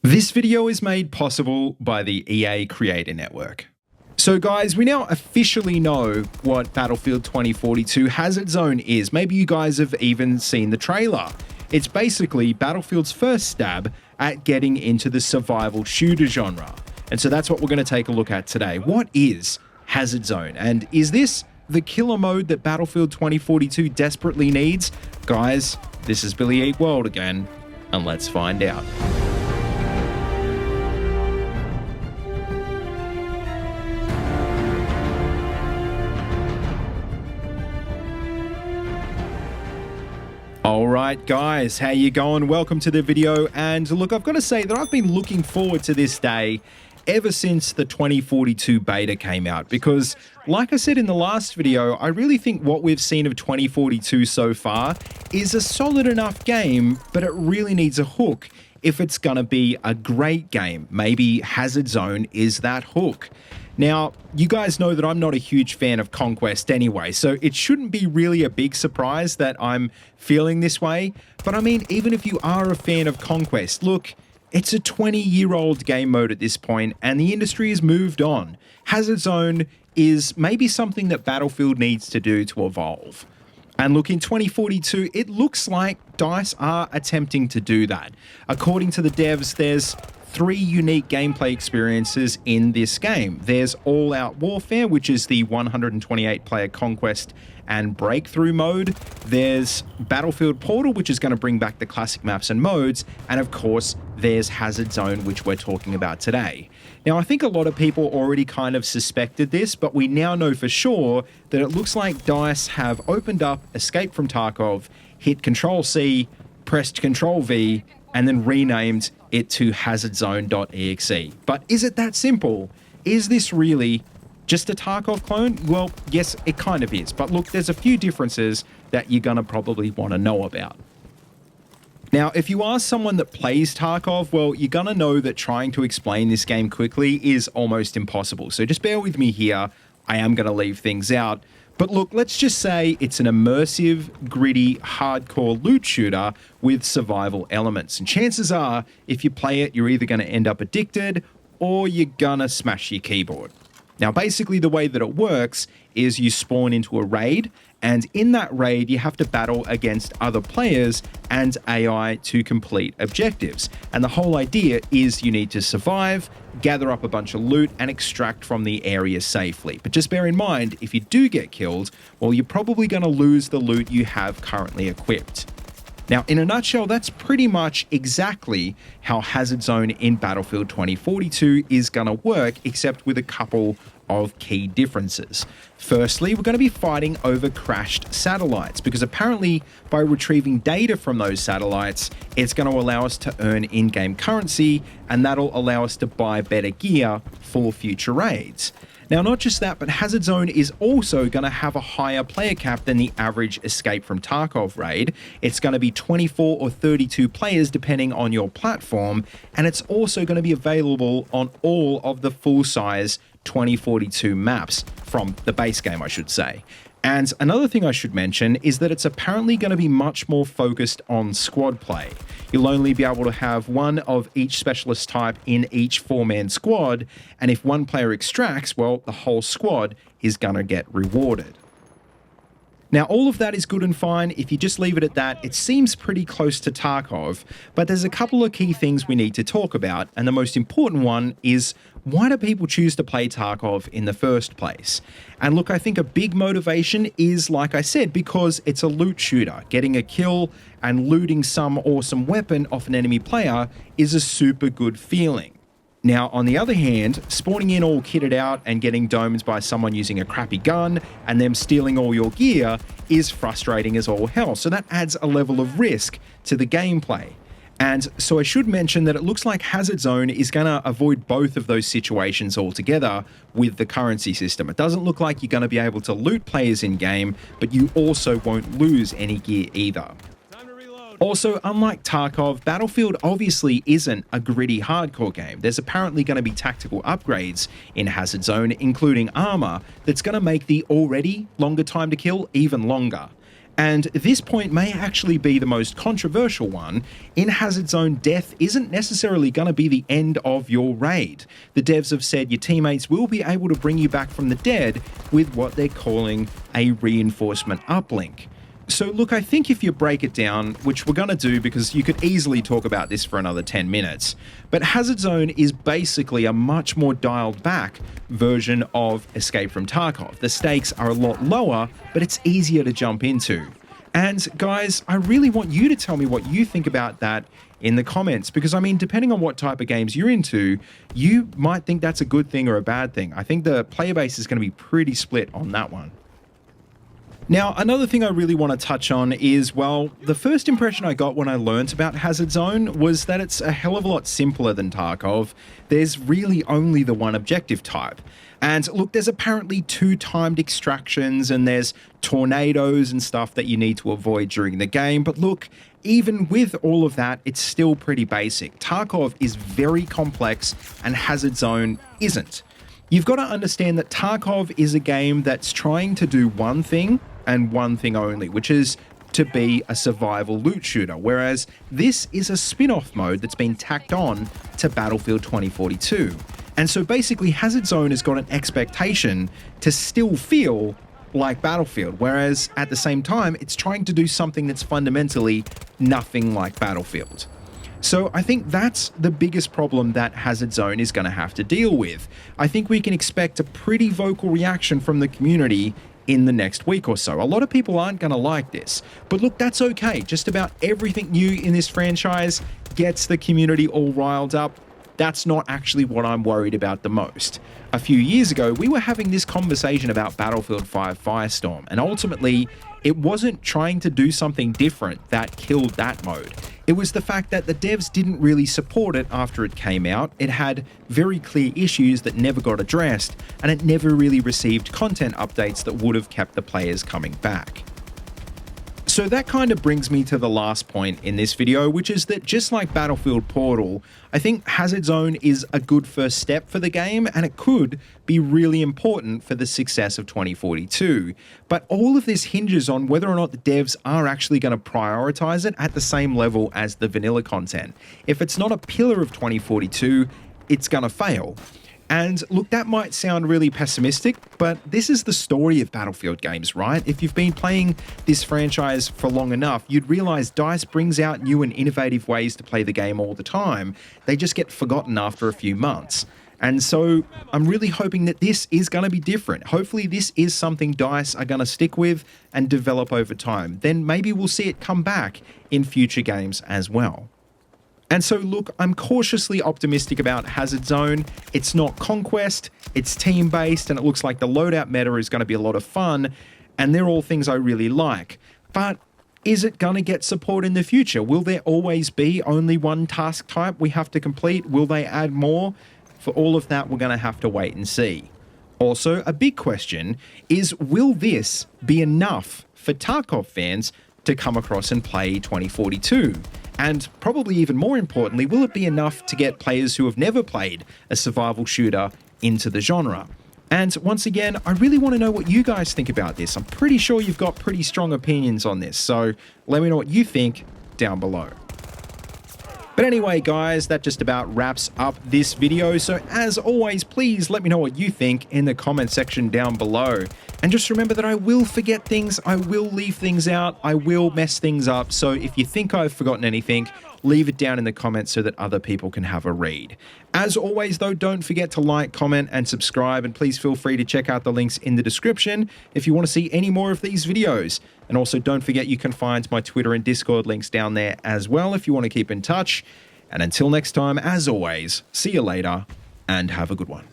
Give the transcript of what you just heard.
This video is made possible by the EA Creator Network. So guys, we now officially know what Battlefield 2042 Hazard Zone is. Maybe you guys have even seen the trailer. It's basically Battlefield's first stab at getting into the survival shooter genre. And so that's what we're going to take a look at today. What is Hazard Zone? And is this the killer mode that Battlefield 2042 desperately needs? Guys, this is BillyEatWorld again, and let's find out. Alright guys, how you going? Welcome to the video, and look, I've got to say that I've been looking forward to this day ever since the 2042 beta came out, because like I said in the last video, I really think what we've seen of 2042 so far is a solid enough game, but it really needs a hook if it's gonna be a great game. Maybe Hazard Zone is that hook. Now, you guys know that I'm not a huge fan of Conquest anyway, so it shouldn't be really a big surprise that I'm feeling this way. But I mean, even if you are a fan of Conquest, look, it's a 20-year-old game mode at this point, and the industry has moved on. Hazard Zone is maybe something that Battlefield needs to do to evolve. And look, in 2042, it looks like DICE are attempting to do that. According to the devs, there's 3 unique gameplay experiences in this game. There's All Out Warfare, which is the 128-player Conquest and Breakthrough mode. There's Battlefield Portal, which is going to bring back the classic maps and modes. And of course, there's Hazard Zone, which we're talking about today. Now, I think a lot of people already kind of suspected this, but we now know for sure that it looks like DICE have opened up Escape From Tarkov, hit Control-C, pressed Control-V, and then renamed it to HazardZone.exe. But is it that simple? Is this really just a Tarkov clone? Well, yes, it kind of is. But look, there's a few differences that you're going to probably want to know about. Now, if you are someone that plays Tarkov, well, you're going to know that trying to explain this game quickly is almost impossible. So just bear with me here. I am going to leave things out. But look, let's just say it's an immersive, gritty, hardcore loot shooter with survival elements. And chances are, if you play it, you're either going to end up addicted or you're going to smash your keyboard. Now, basically, the way that it works is you spawn into a raid, and in that raid, you have to battle against other players and AI to complete objectives. And the whole idea is you need to survive, gather up a bunch of loot, and extract from the area safely. But just bear in mind, if you do get killed, well, you're probably going to lose the loot you have currently equipped. Now, in a nutshell, that's pretty much exactly how Hazard Zone in Battlefield 2042 is going to work, except with a couple of key differences. Firstly, we're going to be fighting over crashed satellites, because apparently by retrieving data from those satellites, it's going to allow us to earn in-game currency, and that'll allow us to buy better gear for future raids. Now, not just that, but Hazard Zone is also going to have a higher player cap than the average Escape From Tarkov raid. It's going to be 24 or 32 players depending on your platform, and it's also going to be available on all of the full-size 2042 maps from the base game, I should say. And another thing I should mention is that it's apparently going to be much more focused on squad play. You'll only be able to have one of each specialist type in each 4-man squad, and if one player extracts, well, the whole squad is going to get rewarded. Now, all of that is good and fine. If you just leave it at that, it seems pretty close to Tarkov, but there's a couple of key things we need to talk about, and the most important one is, why do people choose to play Tarkov in the first place? And look, I think a big motivation is, like I said, because it's a loot shooter. Getting a kill and looting some awesome weapon off an enemy player is a super good feeling. Now, on the other hand, spawning in all kitted out and getting domed by someone using a crappy gun and them stealing all your gear is frustrating as all hell. So that adds a level of risk to the gameplay. And so I should mention that it looks like Hazard Zone is going to avoid both of those situations altogether with the currency system. It doesn't look like you're going to be able to loot players in-game, but you also won't lose any gear either. Also, unlike Tarkov, Battlefield obviously isn't a gritty hardcore game. There's apparently going to be tactical upgrades in Hazard Zone, including armor, that's going to make the already longer time to kill even longer. And this point may actually be the most controversial one. In Hazard Zone, death isn't necessarily going to be the end of your raid. The devs have said your teammates will be able to bring you back from the dead with what they're calling a reinforcement uplink. So look, I think if you break it down, which we're going to do because you could easily talk about this for another 10 minutes, but Hazard Zone is basically a much more dialed back version of Escape from Tarkov. The stakes are a lot lower, but it's easier to jump into. And guys, I really want you to tell me what you think about that in the comments, because I mean, depending on what type of games you're into, you might think that's a good thing or a bad thing. I think the player base is going to be pretty split on that one. Now, another thing I really want to touch on is, well, the first impression I got when I learnt about Hazard Zone was that it's a hell of a lot simpler than Tarkov. There's really only the one objective type. And look, there's apparently 2 timed extractions and there's tornadoes and stuff that you need to avoid during the game. But look, even with all of that, it's still pretty basic. Tarkov is very complex and Hazard Zone isn't. You've got to understand that Tarkov is a game that's trying to do one thing and one thing only, which is to be a survival loot shooter, whereas this is a spin-off mode that's been tacked on to Battlefield 2042. And so basically Hazard Zone has got an expectation to still feel like Battlefield, whereas at the same time, it's trying to do something that's fundamentally nothing like Battlefield. So I think that's the biggest problem that Hazard Zone is going to have to deal with. I think we can expect a pretty vocal reaction from the community in the next week or so. A lot of people aren't going to like this, but look, that's okay. Just about everything new in this franchise gets the community all riled up. That's not actually what I'm worried about the most. A few years ago, we were having this conversation about Battlefield 5 Firestorm, and ultimately, it wasn't trying to do something different that killed that mode. It was the fact that the devs didn't really support it after it came out. It had very clear issues that never got addressed, and it never really received content updates that would have kept the players coming back. So that kind of brings me to the last point in this video, which is that just like Battlefield Portal, I think Hazard Zone is a good first step for the game, and it could be really important for the success of 2042. But all of this hinges on whether or not the devs are actually going to prioritize it at the same level as the vanilla content. If it's not a pillar of 2042, it's going to fail. And look, that might sound really pessimistic, but this is the story of Battlefield games, right? If you've been playing this franchise for long enough, you'd realize DICE brings out new and innovative ways to play the game all the time. They just get forgotten after a few months. And so I'm really hoping that this is going to be different. Hopefully this is something DICE are going to stick with and develop over time. Then maybe we'll see it come back in future games as well. And so look, I'm cautiously optimistic about Hazard Zone. It's not Conquest, it's team-based, and it looks like the loadout meta is going to be a lot of fun, and they're all things I really like. But is it going to get support in the future? Will there always be only one task type we have to complete? Will they add more? For all of that, we're going to have to wait and see. Also, a big question is, will this be enough for Tarkov fans to come across and play 2042? And probably even more importantly, will it be enough to get players who have never played a survival shooter into the genre? And once again, I really want to know what you guys think about this. I'm pretty sure you've got pretty strong opinions on this, so let me know what you think down below. But anyway, guys, that just about wraps up this video. So as always, please let me know what you think in the comment section down below. And just remember that I will forget things, I will leave things out, I will mess things up. So if you think I've forgotten anything, leave it down in the comments so that other people can have a read. As always, though, don't forget to like, comment, and subscribe. And please feel free to check out the links in the description if you want to see any more of these videos. And also don't forget you can find my Twitter and Discord links down there as well if you want to keep in touch. And until next time, as always, see you later and have a good one.